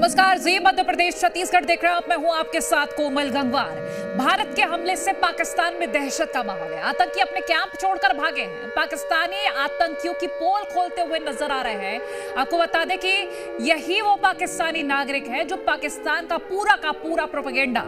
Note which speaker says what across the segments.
Speaker 1: नमस्कार, जी मध्य प्रदेश छत्तीसगढ़ देख रहे हैं आप। मैं हूं आपके साथ कोमल गंगवार। भारत के हमले से पाकिस्तान में दहशत का माहौल है। आतंकी अपने कैंप छोड़कर भागे हैं। पाकिस्तानी आतंकियों की पोल खोलते हुए नजर आ रहे हैं। आपको बता दें कि यही वो पाकिस्तानी नागरिक है जो पाकिस्तान का पूरा प्रोपेगेंडा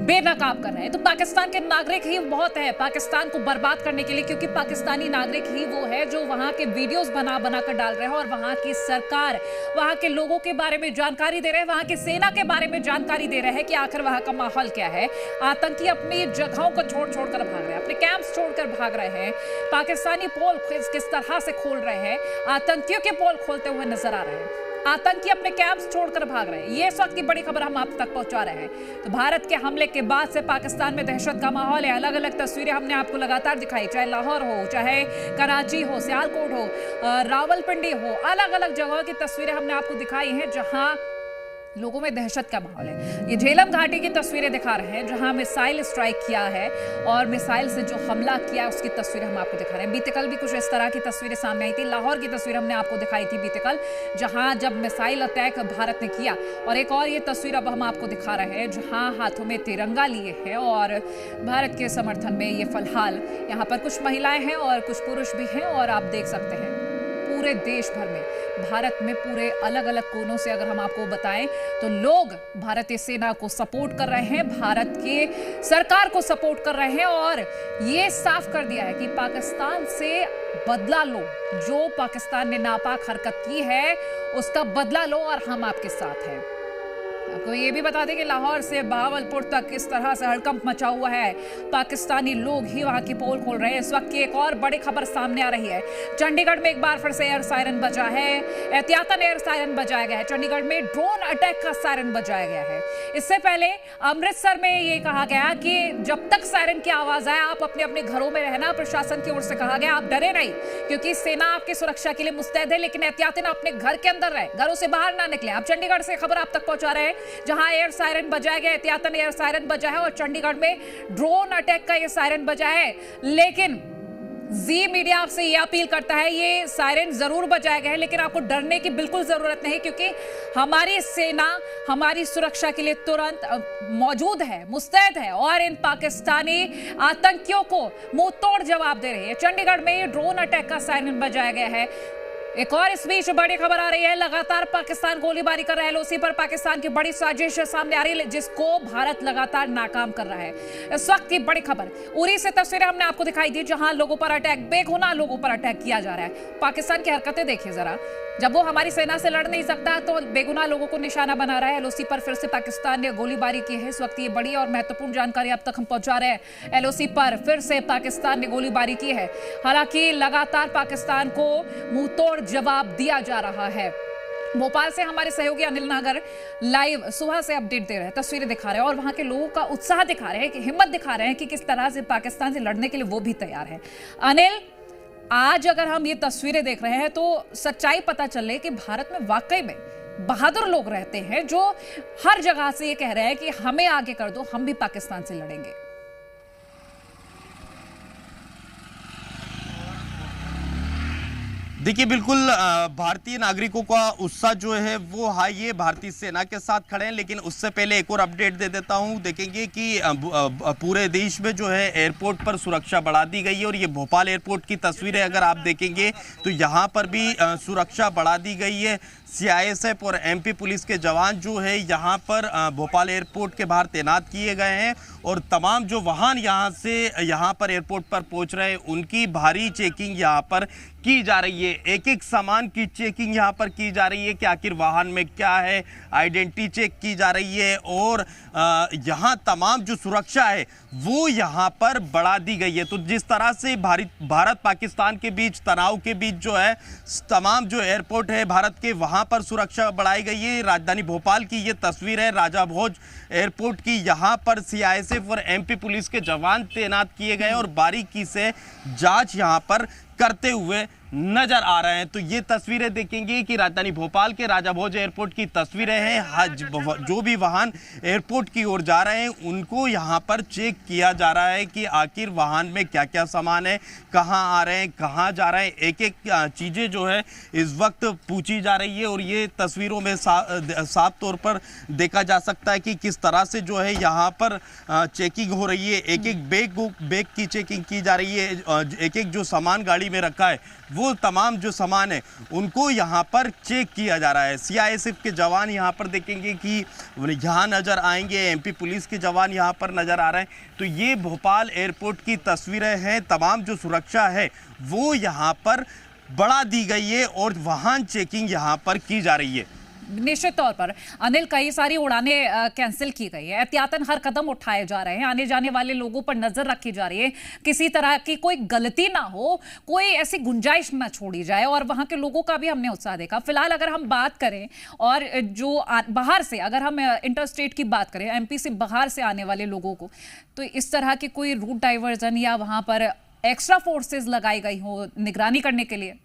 Speaker 1: बेनकाब कर रहे हैं। तो पाकिस्तान के नागरिक ही बहुत है पाकिस्तान को बर्बाद करने के लिए, क्योंकि पाकिस्तानी नागरिक ही वो है जो वहां के वीडियोस बना कर डाल रहे हैं और वहां की सरकार, वहां के लोगों के बारे में जानकारी दे रहे हैं, वहां की सेना के बारे में जानकारी दे रहे हैं कि आखिर वहां का माहौल क्या है। आतंकी अपनी जगहों को छोड़ कर भाग रहे हैं, अपने कैंप्स छोड़कर भाग रहे हैं। पाकिस्तानी पोल किस तरह से खोल रहे हैं, आतंकियों के पोल खोलते हुए नजर आ रहे हैं। आतंकी अपने कैंप्स छोड़कर भाग रहे हैं। ये इस वक्त की बड़ी खबर हम आप तक पहुंचा रहे हैं। तो भारत के हमले के बाद से पाकिस्तान में दहशत का माहौल है। अलग अलग तस्वीरें हमने आपको लगातार दिखाई, चाहे लाहौर हो, चाहे कराची हो, सियालकोट हो, रावलपिंडी हो, अलग अलग जगहों की तस्वीरें हमने आपको दिखाई हैं जहां लोगों में दहशत का माहौल है। ये झेलम घाटी की तस्वीरें दिखा रहे हैं जहां मिसाइल स्ट्राइक किया है और मिसाइल से जो हमला किया उसकी तस्वीरें हम आपको दिखा रहे हैं। बीते कल भी कुछ इस तरह की तस्वीरें सामने आई थी। लाहौर की तस्वीर हमने आपको दिखाई थी बीते कल, जहां जब मिसाइल अटैक भारत ने किया। और एक और ये तस्वीर अब हम आपको दिखा रहे हैं जहां हाथों में तिरंगा लिए हैं और भारत के समर्थन में ये फिलहाल यहाँ पर कुछ महिलाएं हैं और कुछ पुरुष भी हैं। और आप देख सकते हैं पूरे देश भर में, भारत में पूरे अलग अलग कोनों से अगर हम आपको बताएं तो लोग भारतीय सेना को सपोर्ट कर रहे हैं, भारत के सरकार को सपोर्ट कर रहे हैं और ये साफ कर दिया है कि पाकिस्तान से बदला लो। जो पाकिस्तान ने नापाक हरकत की है उसका बदला लो और हम आपके साथ हैं। आपको ये भी बता दें कि लाहौर से बहावलपुर तक किस तरह से हड़कंप मचा हुआ है। पाकिस्तानी लोग ही वहां की पोल खोल रहे हैं। इस वक्त की एक और बड़ी खबर सामने आ रही है। चंडीगढ़ में एक बार फिर से एयर सायरन बजा है, एहतियातन एयर सायरन बजाया गया है। चंडीगढ़ में ड्रोन अटैक का सायरन बजाया गया है। इससे पहले अमृतसर में ये कहा गया कि जब तक सायरन की आवाज आए आप अपने अपने घरों में रहना। प्रशासन की ओर से कहा गया आप डरे नहीं, क्योंकि सेना आपकी सुरक्षा के लिए मुस्तैद है, लेकिन एहतियातन अपने घर के अंदर रहे, घरों से बाहर ना निकले। अब चंडीगढ़ से खबर आप तक पहुंचा रहे हैं जहां एयर सायरन बजाया गया, एहतियातन एयर सायरन बजा है और चंडीगढ़ में ड्रोन अटैक का ये सायरन बजा है। लेकिन जी मीडिया आपसे ये अपील करता है, ये सायरन जरूर बजाया गया है लेकिन आपको डरने की बिल्कुल जरूरत नहीं, क्योंकि हमारी सेना हमारी सुरक्षा के लिए तुरंत मौजूद है, मुस्तैद है और इन पाकिस्तानी आतंकियों को मुंह तोड़ जवाब दे रही है। चंडीगढ़ में ये ड्रोन अटैक का सायरन बजाया गया है। एक और इस बीच बड़ी खबर आ रही है, लगातार पाकिस्तान गोलीबारी कर रहा है। एलओसी पर पाकिस्तान की बड़ी साजिश सामने आ रही है जिसको भारत लगातार नाकाम कर रहा है। इस वक्त की बड़ी खबर, उरी से तस्वीरें हमने आपको दिखाई दी जहां लोगों पर अटैक, बेगुनाह लोगों पर अटैक किया जा रहा है। पाकिस्तान की हरकतें देखिए जरा, जब वो हमारी सेना से लड़ नहीं सकता तो बेगुनाह लोगों को निशाना बना रहा है। एलओसी पर फिर से पाकिस्तान ने गोलीबारी की है। इस वक्त ये बड़ी और महत्वपूर्ण जानकारी अब तक हम पहुंचा रहे हैं। एलओसी पर फिर से पाकिस्तान ने गोलीबारी की है। हालांकि लगातार पाकिस्तान को मुंहतोड़ जवाब दिया जा रहा है। भोपाल से हमारे सहयोगी अनिल नागर लाइव सुबह से अपडेट दे रहे हैं, तस्वीरें दिखा रहे हैं और वहां के लोगों का उत्साह दिखा रहे हैं, कि हिम्मत दिखा रहे हैं कि किस तरह से पाकिस्तान से लड़ने के लिए वो भी तैयार है। अनिल, आज अगर हम ये तस्वीरें देख रहे हैं तो सच्चाई पता चले कि भारत में वाकई में बहादुर लोग रहते हैं जो हर जगह से ये कह रहे हैं कि हमें आगे कर दो, हम भी पाकिस्तान से लड़ेंगे।
Speaker 2: देखिए, बिल्कुल भारतीय नागरिकों का उत्साह जो है वो हाई है, भारतीय सेना के साथ खड़े हैं। लेकिन उससे पहले एक और अपडेट दे देता हूं। देखेंगे कि पूरे देश में जो है एयरपोर्ट पर सुरक्षा बढ़ा दी गई है और ये भोपाल एयरपोर्ट की तस्वीरें अगर आप देखेंगे तो यहाँ पर भी सुरक्षा बढ़ा दी गई है। सीआईएसएफ और एमपी पुलिस के जवान जो है यहाँ पर भोपाल एयरपोर्ट के बाहर तैनात किए गए हैं और तमाम जो वाहन यहाँ से यहाँ पर एयरपोर्ट पर पहुँच रहे हैं उनकी भारी चेकिंग यहाँ पर की जा रही है। एक एक सामान की चेकिंग यहाँ पर की जा रही है कि आखिर वाहन में क्या है, आइडेंटिटी चेक की जा रही है और यहाँ तमाम जो सुरक्षा है वो यहाँ पर बढ़ा दी गई है। तो जिस तरह से भारत पाकिस्तान के बीच तनाव के बीच जो है तमाम जो एयरपोर्ट है भारत के वहाँ पर सुरक्षा बढ़ाई गई है। राजधानी भोपाल की ये तस्वीर है राजा भोज एयरपोर्ट की। यहाँ पर सीआईएसएफ और एमपी पुलिस के जवान तैनात किए गए और बारीकी से जांच यहाँ पर करते हुए नजर आ रहे हैं। तो ये तस्वीरें देखेंगे कि राजधानी भोपाल के राजा भोज एयरपोर्ट की तस्वीरें हैं। जो भी वाहन एयरपोर्ट की ओर जा रहे हैं उनको यहाँ पर चेक किया जा रहा है कि आखिर वाहन में क्या क्या सामान है, कहाँ आ रहे हैं, कहाँ जा रहे हैं, एक एक चीजें जो है इस वक्त पूछी जा रही है। और ये तस्वीरों में साफ तौर पर देखा जा सकता है कि किस तरह से जो है यहाँ पर चेकिंग हो रही है। एक एक बैग की चेकिंग की जा रही है। एक एक जो सामान गाड़ी में रखा है वो तमाम जो सामान है उनको यहाँ पर चेक किया जा रहा है। सीआईएसएफ के जवान यहाँ पर देखेंगे कि यहाँ नजर आएंगे, एमपी पुलिस के जवान यहाँ पर नजर आ रहे हैं। तो ये भोपाल एयरपोर्ट की तस्वीरें हैं। तमाम जो सुरक्षा है वो यहाँ पर बढ़ा दी गई है और वाहन चेकिंग यहाँ पर की जा रही है।
Speaker 1: निश्चित तौर पर अनिल, कई सारी उड़ानें कैंसिल की गई है, एहतियातन हर कदम उठाए जा रहे हैं, आने जाने वाले लोगों पर नजर रखी जा रही है, किसी तरह की कोई गलती ना हो, कोई ऐसी गुंजाइश ना छोड़ी जाए, और वहां के लोगों का भी हमने उत्साह देखा। फिलहाल अगर हम बात करें और जो बाहर से, अगर हम इंटर स्टेट की बात करें, एमपी से बाहर से आने वाले लोगों को, तो इस तरह की कोई रूट डाइवर्जन या वहां पर एक्स्ट्रा फोर्सेज लगाई गई हो निगरानी करने के लिए?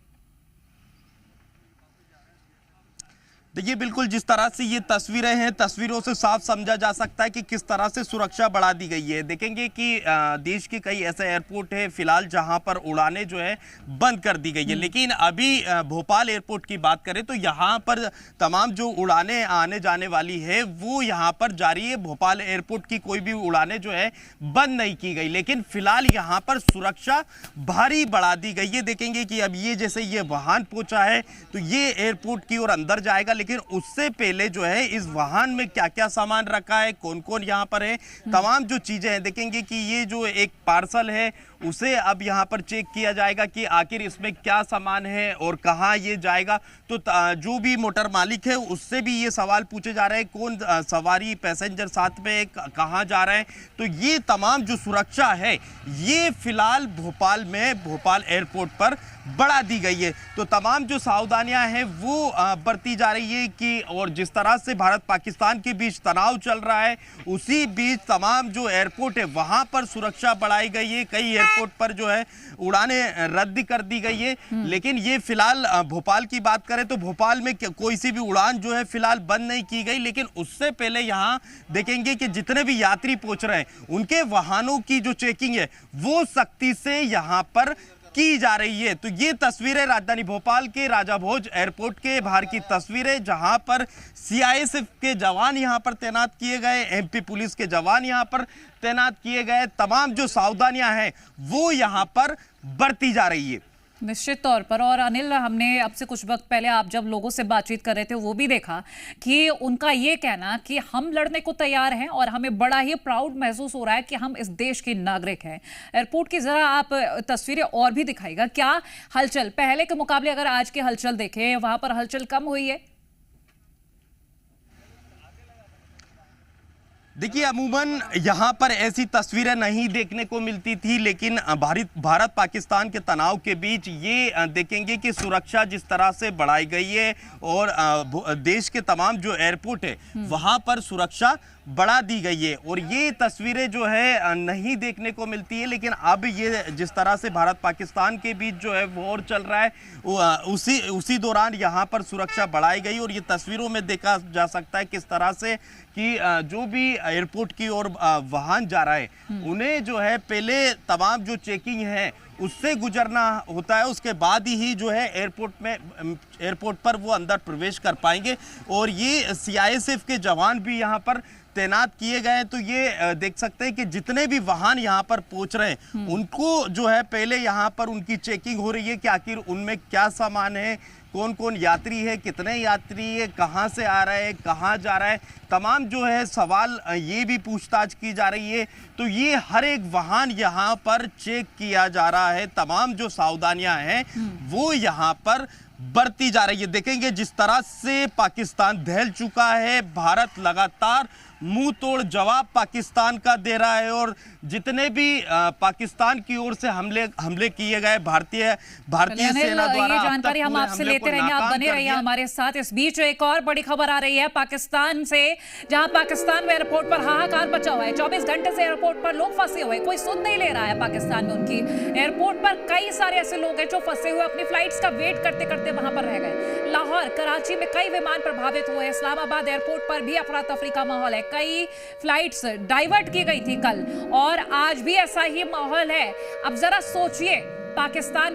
Speaker 2: देखिए, बिल्कुल जिस तरह से ये तस्वीरें हैं, तस्वीरों से साफ समझा जा सकता है कि किस तरह से सुरक्षा बढ़ा दी गई है। देखेंगे कि देश के कई ऐसे एयरपोर्ट है फिलहाल जहां पर उड़ानें जो है बंद कर दी गई है, लेकिन अभी भोपाल एयरपोर्ट की बात करें तो यहां पर तमाम जो उड़ानें आने जाने वाली है वो यहां पर जारी है। भोपाल एयरपोर्ट की कोई भी उड़ानें जो है बंद नहीं की गई, लेकिन फिलहाल यहां पर सुरक्षा भारी बढ़ा दी गई है। देखेंगे कि अब ये जैसे ये वाहन पहुंचा है तो ये एयरपोर्ट की ओर अंदर जाएगा, लेकिन उससे पहले जो है इस वाहन में क्या क्या सामान रखा है, कौन कौन यहां पर है, तमाम जो चीजें हैं। देखेंगे कि ये जो एक पार्सल है उसे अब यहां पर चेक किया जाएगा कि आखिर इसमें क्या सामान है और कहां ये जाएगा। तो जो भी मोटर मालिक है उससे भी ये सवाल पूछे जा रहे हैं, कौन सवारी पैसेंजर साथ में कहां जा रहे हैं। तो ये तमाम जो सुरक्षा है ये फिलहाल भोपाल में, भोपाल एयरपोर्ट पर बढ़ा दी गई है। तो तमाम जो सावधानियां हैं वो बरती जा रही है कि, और जिस तरह से भारत पाकिस्तान के बीच तनाव चल रहा है उसी बीच तमाम जो एयरपोर्ट है वहां पर सुरक्षा बढ़ाई गई है। कई एयरपोर्ट पर जो है उड़ानें रद्द कर दी गई है, लेकिन ये फिलहाल भोपाल की बात करें तो भोपाल में कोई सी भी उड़ान जो है फिलहाल बंद नहीं की गई। लेकिन उससे पहले यहां देखेंगे कि जितने भी यात्री पहुंच रहे हैं उनके वाहनों की जो चेकिंग है वो सख्ती से यहां पर की जा रही है। तो ये तस्वीरें राजधानी भोपाल के राजा भोज एयरपोर्ट के बाहर की तस्वीरें, जहां पर सीआईएसएफ के जवान यहां पर तैनात किए गए, एमपी पुलिस के जवान यहां पर तैनात किए गए। तमाम जो सावधानियां हैं वो यहां पर बरती जा रही है।
Speaker 1: निश्चित तौर पर। और अनिल, हमने अब से कुछ वक्त पहले आप जब लोगों से बातचीत कर रहे थे वो भी देखा कि उनका ये कहना कि हम लड़ने को तैयार हैं और हमें बड़ा ही प्राउड महसूस हो रहा है कि हम इस देश के नागरिक हैं। एयरपोर्ट की जरा आप तस्वीरें और भी दिखाइएगा, क्या हलचल पहले के मुकाबले अगर आज की हलचल देखें वहां पर हलचल कम हुई है?
Speaker 2: देखिए, अमूमन यहाँ पर ऐसी तस्वीरें नहीं देखने को मिलती थी, लेकिन भारत पाकिस्तान के तनाव के बीच ये देखेंगे कि सुरक्षा जिस तरह से बढ़ाई गई है और देश के तमाम जो एयरपोर्ट है वहाँ पर सुरक्षा बढ़ा दी गई है। और ये तस्वीरें जो है नहीं देखने को मिलती है, लेकिन अब ये जिस तरह से भारत पाकिस्तान के बीच जो है वॉर चल रहा है उसी दौरान यहाँ पर सुरक्षा बढ़ाई गई। और ये तस्वीरों में देखा जा सकता है किस तरह से कि जो भी एयरपोर्ट की ओर वाहन जा रहा है उन्हें जो है पहले तमाम जो चेकिंग है उससे गुजरना होता है, उसके बाद ही जो है एयरपोर्ट पर वो अंदर प्रवेश कर पाएंगे। और ये सीआईएसएफ के जवान भी यहाँ पर तैनात किए गए हैं। तो ये देख सकते हैं कि जितने भी वाहन यहाँ पर पहुंच रहे हैं उनको जो है पहले यहाँ पर उनकी चेकिंग हो रही है कि आखिर उनमें क्या सामान है, कौन कौन यात्री है, कितने यात्री है, कहाँ से आ रहे हैं, कहाँ जा रहा है, तमाम जो है सवाल ये भी पूछताछ की जा रही है। तो ये हर एक वाहन यहाँ पर चेक किया जा रहा है। तमाम जो सावधानियां हैं वो यहाँ पर बढ़ती जा रही है। देखेंगे जिस तरह से पाकिस्तान दहल चुका है, भारत लगातार मुंह तोड़ जवाब पाकिस्तान का दे रहा है और जितने भी पाकिस्तान की ओर से हमले किए गए भारतीय सेना द्वारा,
Speaker 1: ये जानकारी हम आपसे लेते रहेंगे, आप बने रहिए हमारे साथ। इस बीच एक और बड़ी खबर आ रही है पाकिस्तान से, जहां पाकिस्तान में एयरपोर्ट पर हाहाकार मचा हुआ है। 24 घंटे से एयरपोर्ट पर लोग फंसे हुए, कोई सुन नहीं ले रहा है पाकिस्तान में उनकी। एयरपोर्ट पर कई सारे ऐसे लोग हैं जो फंसे हुए अपनी फ्लाइट्स का वेट करते करते वहां पर रह गए। लाहौर, कराची में कई विमान प्रभावित हुए। इस्लामाबाद एयरपोर्ट पर भी अफरा तफरी का माहौल है, कई फ्लाइट्स डाइवर्ट की गई थी कल और आज भी ऐसा ही माहौल है। अब जरा सोचिए पाकिस्तान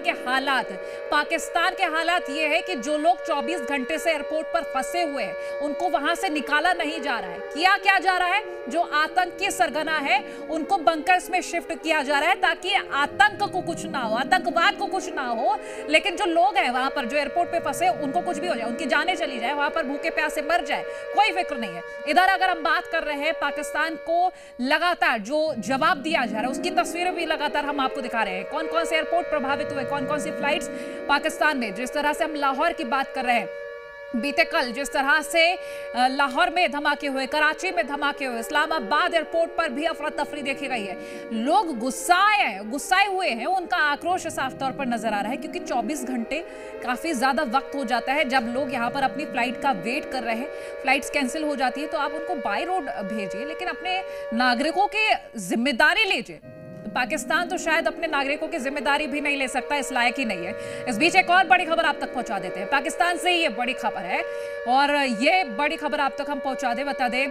Speaker 1: के हालात ये है कि जो लोग 24 घंटे से एयरपोर्ट पर फंसे हुए हैं उनको वहां से निकाला नहीं जा रहा है। किया क्या जा रहा है? जो आतंकी सरगना है उनको बंकर्स में शिफ्ट किया जा रहा है ताकि आतंक को कुछ ना हो, आतंकवाद को कुछ ना हो। लेकिन जो लोग हैं वहां पर, जो एयरपोर्ट पे फंसे, उनको कुछ भी हो जाए, उनकी जानें चली जाए, वहां पर भूखे प्यासे मर जाए, कोई फिक्र नहीं है। इधर अगर हम बात कर रहे हैं पाकिस्तान को लगातार जो जवाब दिया जा रहा है उसकी तस्वीरें भी लगातार हम आपको दिखा रहे हैं। कौन कौन से एयरपोर्ट प्रभावित हुए, कौन कौन सी फ्लाइट्स पाकिस्तान में। जिस तरह से हम लाहौर की बात कर रहे हैं, बीते कल जिस तरह से लाहौर में धमाके हुए, कराची में धमाके हुए, इस्लामाबाद एयरपोर्ट पर भी अफरा तफरी देखी गई है। लोग गुस्साए हुए हैं, उनका आक्रोश साफ तौर पर नजर आ रहा है क्योंकि 24 घंटे काफी ज्यादा वक्त हो जाता है। जब लोग यहाँ पर अपनी फ्लाइट का वेट कर रहे हैं, फ्लाइट्स कैंसिल हो जाती है तो आप उनको बाय रोड भेजिए, लेकिन अपने नागरिकों की जिम्मेदारी लीजिए। पाकिस्तान तो शायद अपने नागरिकों की जिम्मेदारी भी नहीं ले सकता, इस लायक ही नहीं है। इस बीच एक और बड़ी खबर आप तक पहुंचा देते हैं। पाकिस्तान से ये बड़ी खबर है और ये बड़ी खबर आप तक हम पहुंचा दे। बता दें,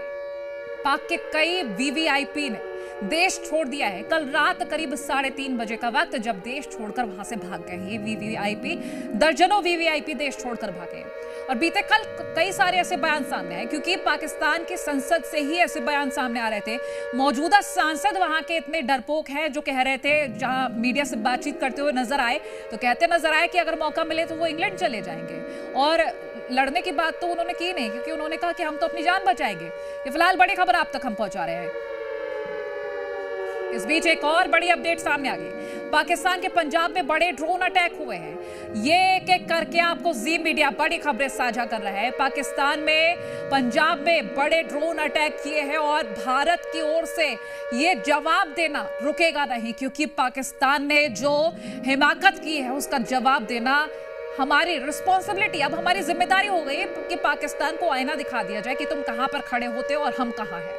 Speaker 1: पाक के कई वीवीआईपी ने देश छोड़ दिया है। कल रात करीब 3:30 बजे का वक्त जब देश छोड़कर वहां से भाग गए ये वीवीआईपी, दर्जनों वीवीआईपी देश छोड़कर भागे। और बीते कल कई सारे ऐसे बयान सामने आए क्योंकि पाकिस्तान की संसद से ही ऐसे बयान सामने आ रहे थे। मौजूदा सांसद वहां के इतने डरपोक हैं जो कह रहे थे, जहां मीडिया से बातचीत करते हुए नजर आए तो कहते नजर आए कि अगर मौका मिले तो वो इंग्लैंड चले जाएंगे। और लड़ने की बात तो उन्होंने की नहीं क्योंकि उन्होंने कहा कि हम तो अपनी जान बचाएंगे। ये फिलहाल बड़ी खबर आप तक हम पहुंचा रहे हैं। इस बीच एक और बड़ी अपडेट सामने आ गई। पाकिस्तान के पंजाब में बड़े ड्रोन अटैक हुए हैं। ये एक एक करके आपको जी मीडिया बड़ी खबरें साझा कर रहा है। पाकिस्तान में पंजाब में बड़े ड्रोन अटैक किए हैं और भारत की ओर से ये जवाब देना रुकेगा नहीं क्योंकि पाकिस्तान ने जो हिमाकत की है उसका जवाब देना हमारी रिस्पॉन्सिबिलिटी, अब हमारी जिम्मेदारी हो गई कि पाकिस्तान को आईना दिखा दिया जाए कि तुम कहां पर खड़े होते हो और हम कहां हैं।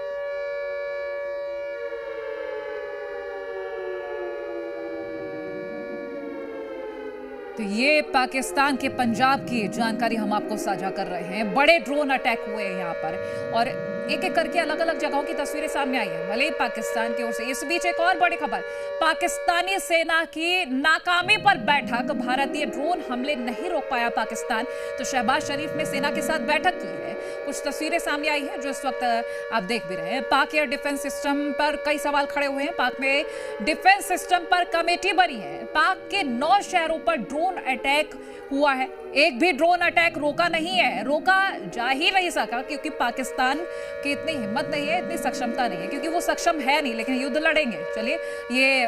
Speaker 1: तो ये पाकिस्तान के पंजाब की जानकारी हम आपको साझा कर रहे हैं। बड़े ड्रोन अटैक हुए हैं यहाँ पर और एक एक करके अलग अलग जगहों की तस्वीरें सामने आई हैं, भले ही पाकिस्तान की ओर से। इस बीच एक और बड़ी खबर, पाकिस्तानी सेना की नाकामी पर बैठक, भारतीय ड्रोन हमले नहीं रोक पाया पाकिस्तान, तो शहबाज शरीफ ने सेना के साथ बैठक की है। कुछ तस्वीरें सामने आई हैं जो इस वक्त आप देख भी रहे हैं। पाक एयर डिफेंस सिस्टम पर कई सवाल खड़े हुए हैं। पाक में डिफेंस सिस्टम पर कमेटी बनी है। पाक के 9 शहरों पर ड्रोन अटैक हुआ है, एक भी ड्रोन अटैक रोका नहीं है, रोका जा ही नहीं सका क्योंकि पाकिस्तान की इतनी हिम्मत नहीं है, इतनी सक्षमता नहीं है, क्योंकि वो सक्षम है नहीं, लेकिन युद्ध लड़ेंगे। चलिए, ये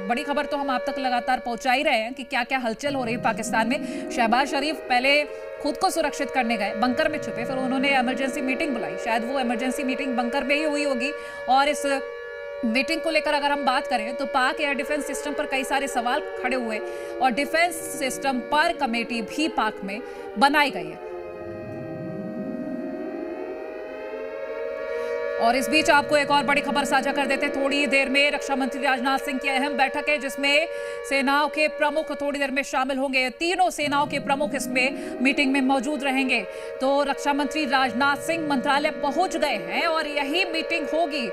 Speaker 1: बड़ी खबर तो हम आप तक लगातार पहुंचा ही रहे हैं कि क्या क्या हलचल हो रही है पाकिस्तान में। शहबाज शरीफ पहले खुद को सुरक्षित करने गए, बंकर में छुपे, फिर उन्होंने इमरजेंसी मीटिंग बुलाई। शायद वो इमरजेंसी मीटिंग बंकर में ही हुई होगी और इस मीटिंग को लेकर अगर हम बात करें तो पाक एयर डिफेंस सिस्टम पर कई सारे सवाल खड़े हुए और डिफेंस सिस्टम पर कमेटी भी पाक में बनाई गई है। और इस बीच आपको एक और बड़ी खबर साझा कर देते हैं। थोड़ी देर में रक्षा मंत्री राजनाथ सिंह की अहम बैठक है जिसमें सेनाओं के प्रमुख थोड़ी देर में शामिल होंगे। तीनों सेनाओं के प्रमुख इसमें मीटिंग में मौजूद रहेंगे। तो रक्षा मंत्री राजनाथ सिंह मंत्रालय पहुंच गए हैं और यही मीटिंग होगी।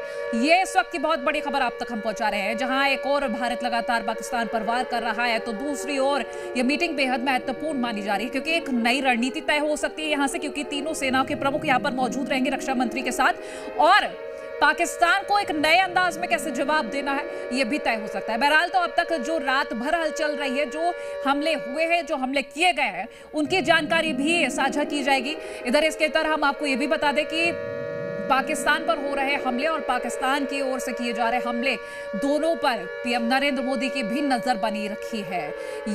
Speaker 1: ये इस वक्त की बहुत बड़ी खबर आप तक हम पहुंचा रहे हैं। जहां एक और भारत लगातार पाकिस्तान पर वार कर रहा है तो दूसरी ओर यह मीटिंग बेहद महत्वपूर्ण मानी जा रही है क्योंकि एक नई रणनीति तय हो सकती है यहां से, क्योंकि तीनों सेनाओं के प्रमुख यहां पर मौजूद रहेंगे रक्षा मंत्री के साथ और पाकिस्तान को एक नए अंदाज में कैसे जवाब देना है यह भी तय हो सकता है। बहरहाल तो अब तक जो रात भर हलचल रही है, जो हमले हुए हैं, जो हमले किए गए हैं, उनकी जानकारी भी साझा की जाएगी। इधर इसके तरह हम आपको ये भी बता दें कि पाकिस्तान पर हो रहे हमले और पाकिस्तान की ओर से किए जा रहे हमले दोनों पर पीएम नरेंद्र मोदी की भी नजर बनी रखी है।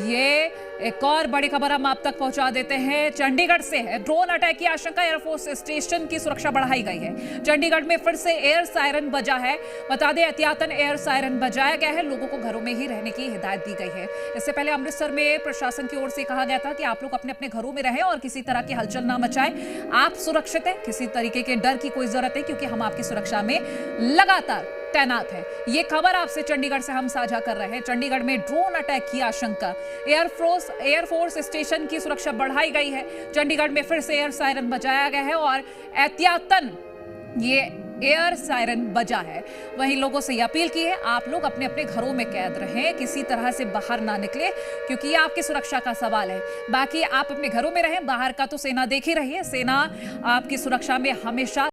Speaker 1: ये एक और बड़ी खबर हम आप तक पहुंचा देते हैं। चंडीगढ़ से है ड्रोन अटैक की आशंका, एयरफोर्स स्टेशन की सुरक्षा बढ़ाई गई है। चंडीगढ़ में फिर से एयर सायरन बजा है। बता दें एहतियातन एयर सायरन बजाया गया है, लोगों को घरों में ही रहने की हिदायत दी गई है। इससे पहले अमृतसर में प्रशासन की ओर से कहा गया था कि आप लोग अपने अपने घरों में रहें और किसी तरह की हलचल ना मचाएं। आप सुरक्षित हैं, किसी तरीके के डर की कोई जरूरत है, क्योंकि हम आपकी सुरक्षा में लगातार तैनात है। ये खबर आपसे चंडीगढ़ से हम साझा कर रहे हैं। चंडीगढ़ में ड्रोन अटैक की आशंका, एयरफोर्स स्टेशन की सुरक्षा बढ़ाई गई है। चंडीगढ़ में फिर से एयर सायरन बजाया गया है और एहतियातन ये एयर सायरन बजा है। वहीं लोगों से ये अपील की है, आप लोग अपने अपने घरों में कैद रहें, किसी तरह से बाहर ना निकले, क्योंकि ये आपकी सुरक्षा का सवाल है। बाकी आप अपने घरों में रहें, बाहर का तो सेना देख ही रही है। सेना आपकी सुरक्षा में हमेशा